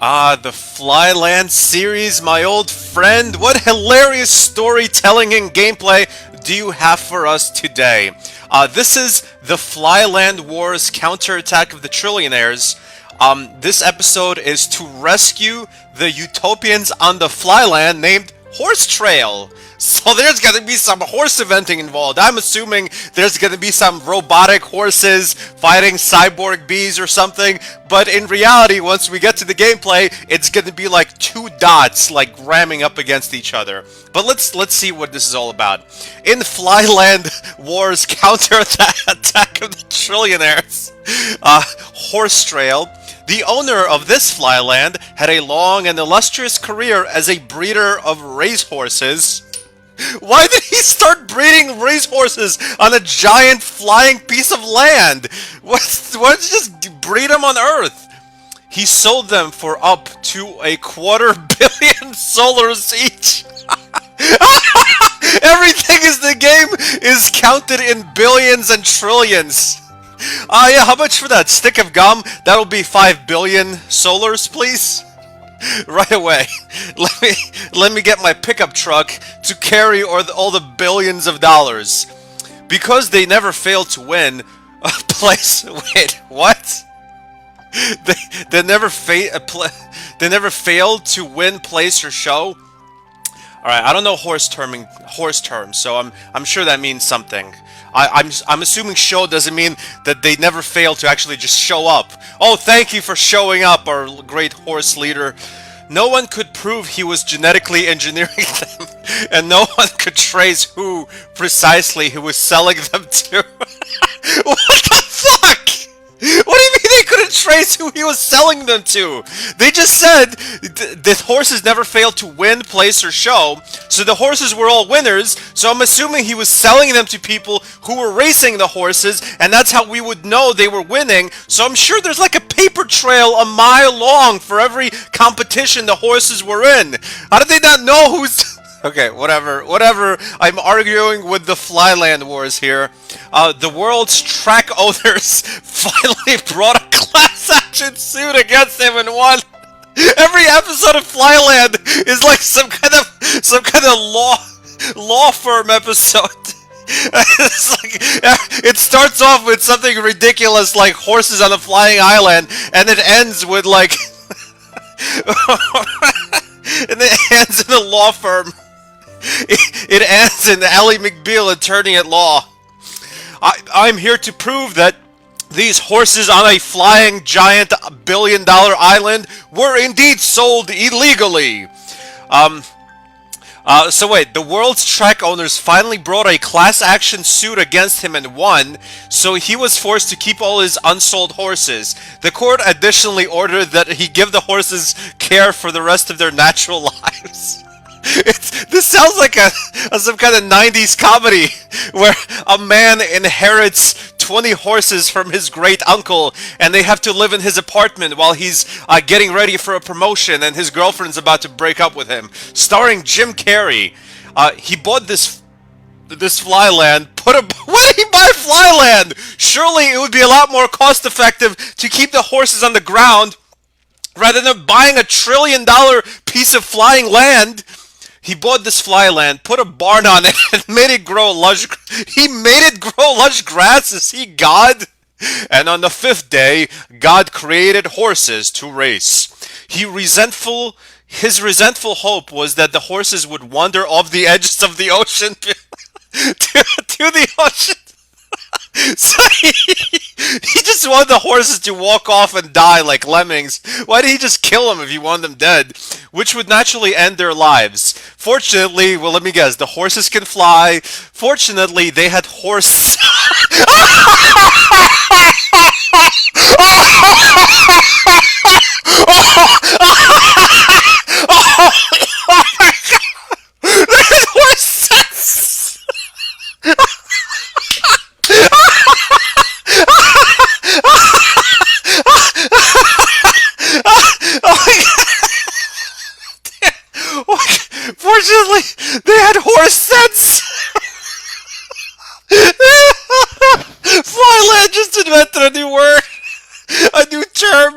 The Flyland series, my old friend. What hilarious storytelling and gameplay do you have for us today? This is the Flyland Wars Counterattack of the Trillionaires. This episode is to rescue the Utopians on the Flyland named Horse Trail. So there's gonna be some horse eventing involved. I'm assuming there's gonna be some robotic horses fighting cyborg bees or something. But in reality, once we get to the gameplay, it's gonna be like two dots like ramming up against each other. But let's see what this is all about. In Flyland Wars Counterattack of the Trillionaires, Horse Trail, the owner of this Flyland had a long and illustrious career as a breeder of racehorses. Why did he start breeding racehorses on a giant flying piece of land? Why don't you just breed them on Earth? He sold them for up to $250 million solars each. Everything in the game is counted in billions and trillions. Yeah, how much for that stick of gum? That'll be 5 billion solars, please. Right away. Let me get my pickup truck to carry all the billions of dollars. Because they never failed to win a place. Wait, what? They never failed to win place or show. All right, I don't know horse terms, so I'm sure that means something. I'm assuming show doesn't mean that they never fail to actually just show up. Oh, thank you for showing up, our great horse leader. No one could prove he was genetically engineering them, and no one could trace who precisely he was selling them to. What the fuck? What do you mean they couldn't trace who he was selling them to? They just said the horses never failed to win, place, or show, so the horses were all winners, so I'm assuming he was selling them to people who were racing the horses, and that's how we would know they were winning, so I'm sure there's like a paper trail a mile long for every competition the horses were in. How did they not know who's... Okay, whatever. I'm arguing with the Flyland Wars here. The world's track owners finally brought a class action suit against him and won. Every episode of Flyland is like some kind of law firm episode. It's like, it starts off with something ridiculous like horses on a flying island, and it ends with like, and it ends in a law firm. It ends in Ally McBeal, attorney at law. I'm here to prove that these horses on a flying giant billion-dollar island were indeed sold illegally. So wait, the world's track owners finally brought a class action suit against him and won, so he was forced to keep all his unsold horses. The court additionally ordered that he give the horses care for the rest of their natural lives. This sounds like some kind of 90s comedy where a man inherits 20 horses from his great uncle and they have to live in his apartment while he's getting ready for a promotion and his girlfriend's about to break up with him. Starring Jim Carrey. He bought this Flyland. Why did he buy Flyland? Surely it would be a lot more cost effective to keep the horses on the ground rather than buying $1 trillion piece of flying land. He bought this Flyland, put a barn on it, and made it grow lush. He made it grow lush grass. Is he God? And on the 5th day, God created horses to race. His resentful hope was that the horses would wander off the edges of the ocean to the ocean. So he just wanted the horses to walk off and die like lemmings. Why did he just kill them if he wanted them dead? Which would naturally end their lives. Fortunately, well, let me guess, the horses can fly. Fortunately, they had horse... They had horse sense! Fortunately, they had horse sense. Flyland just invented a new word, a new term.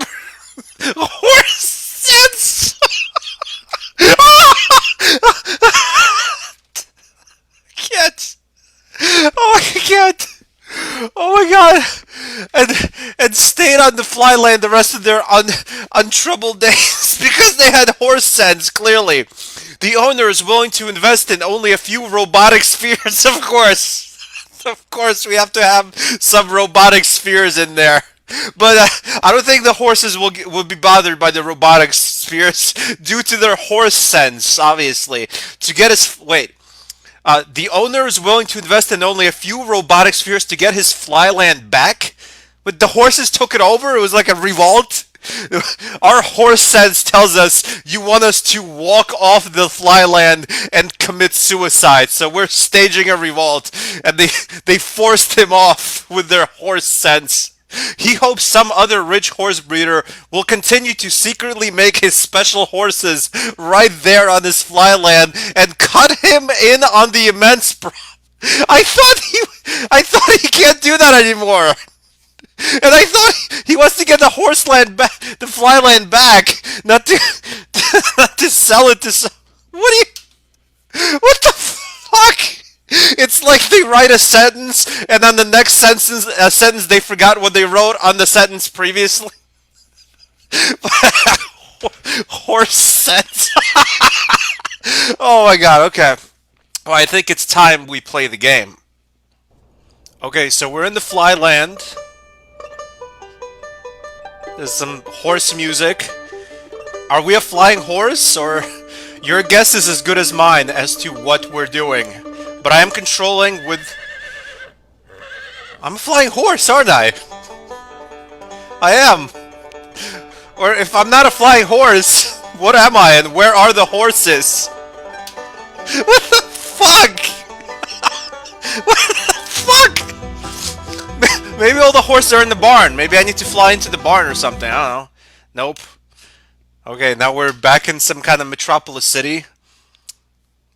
on the Flyland the rest of their untroubled days because they had horse sense, clearly. The owner is willing to invest in only a few robotic spheres, of course. Of course, we have to have some robotic spheres in there. But I don't think the horses will be bothered by the robotic spheres due to their horse sense, obviously. To get his... Wait. The owner is willing to invest in only a few robotic spheres to get his Flyland back? But the horses took it over? It was like a revolt? Our horse sense tells us you want us to walk off the Flyland and commit suicide. So we're staging a revolt. And they forced him off with their horse sense. He hopes some other rich horse breeder will continue to secretly make his special horses right there on his Flyland and cut him in on the immense I thought he can't do that anymore. And I thought he wants to get the the Flyland back, not to not to sell it to what the fuck? It's like they write a sentence, and on the next sentence they forgot what they wrote on the sentence previously. Horse sense. Oh my god, okay. Well, I think it's time we play the game. Okay, so we're in the Flyland. There's some horse music. Are we a flying horse, or... Your guess is as good as mine as to what we're doing. But I am controlling with... I'm a flying horse, aren't I? I am. Or if I'm not a flying horse, what am I, and where are the horses? What the fuck? What the fuck? Maybe all the horses are in the barn. Maybe I need to fly into the barn or something. I don't know. Nope. Okay, now we're back in some kind of metropolis city.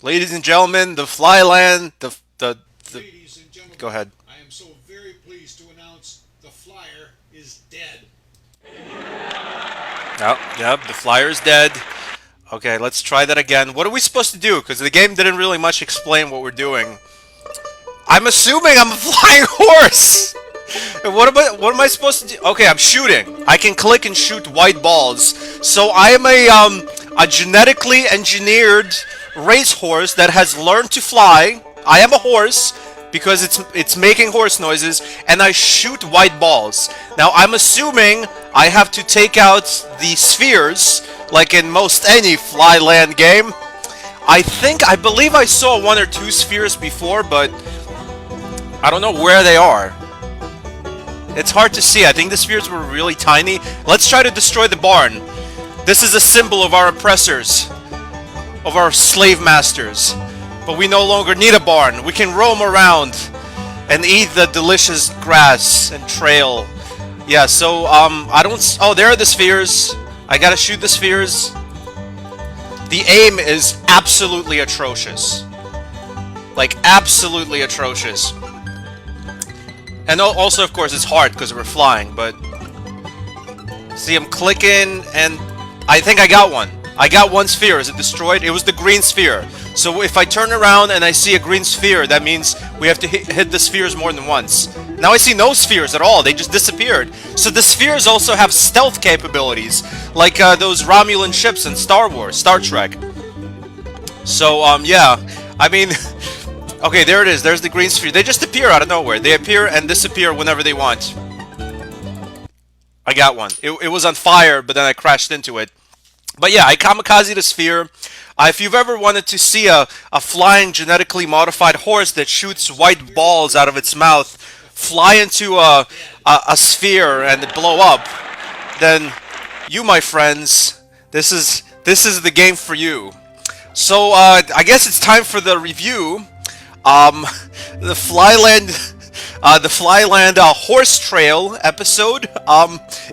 Ladies and gentlemen, the Flyland, Ladies and gentlemen, go ahead. I am so very pleased to announce the flyer is dead. Oh, yep, the flyer's dead. Okay, let's try that again. What are we supposed to do? Because the game didn't really much explain what we're doing. I'm assuming I'm a flying horse! What am I supposed to do? Okay, I'm shooting. I can click and shoot white balls. So I am a genetically engineered racehorse that has learned to fly. I am a horse because it's making horse noises, and I shoot white balls. Now I'm assuming I have to take out the spheres, like in most any Flyland game. I believe I saw one or two spheres before, but I don't know where they are. It's hard to see. I think the spheres were really tiny. Let's try to destroy the barn. This is a symbol of our oppressors, of our slave masters. But we no longer need a barn. We can roam around and eat the delicious grass and trail. Yeah, so, I don't... Oh, there are the spheres. I gotta shoot the spheres. The aim is absolutely atrocious. Like, absolutely atrocious. And also, of course, it's hard because we're flying, but... See, I'm clicking, and I think I got one. I got one sphere. Is it destroyed? It was the green sphere. So if I turn around and I see a green sphere, that means we have to hit the spheres more than once. Now I see no spheres at all. They just disappeared. So the spheres also have stealth capabilities, like those Romulan ships in Star Wars, Star Trek. So, yeah. I mean... Okay, there it is. There's the green sphere. They just appear out of nowhere. They appear and disappear whenever they want. I got one. It was on fire, but then I crashed into it. But yeah, I kamikaze the sphere. If you've ever wanted to see a flying genetically modified horse that shoots white balls out of its mouth fly into a sphere and blow up, then you, my friends, this is the game for you. So I guess it's time for the review. The Flyland horse trail episode.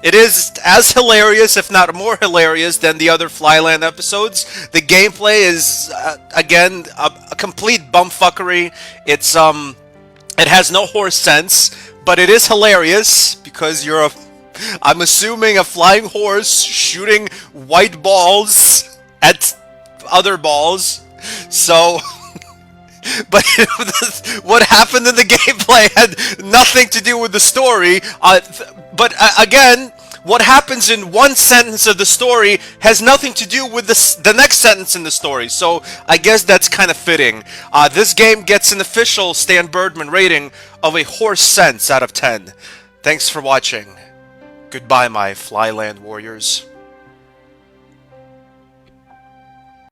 It is as hilarious, if not more hilarious, than the other Flyland episodes. The gameplay is again a complete bumfuckery. It's it has no horse sense, but it is hilarious because you're I'm assuming a flying horse shooting white balls at other balls. So but what happened in the gameplay had nothing to do with the story. But again, what happens in one sentence of the story has nothing to do with the next sentence in the story. So I guess that's kind of fitting. This game gets an official Stanburdman rating of a horse sense out of 10. Thanks for watching. Goodbye, my Flyland warriors.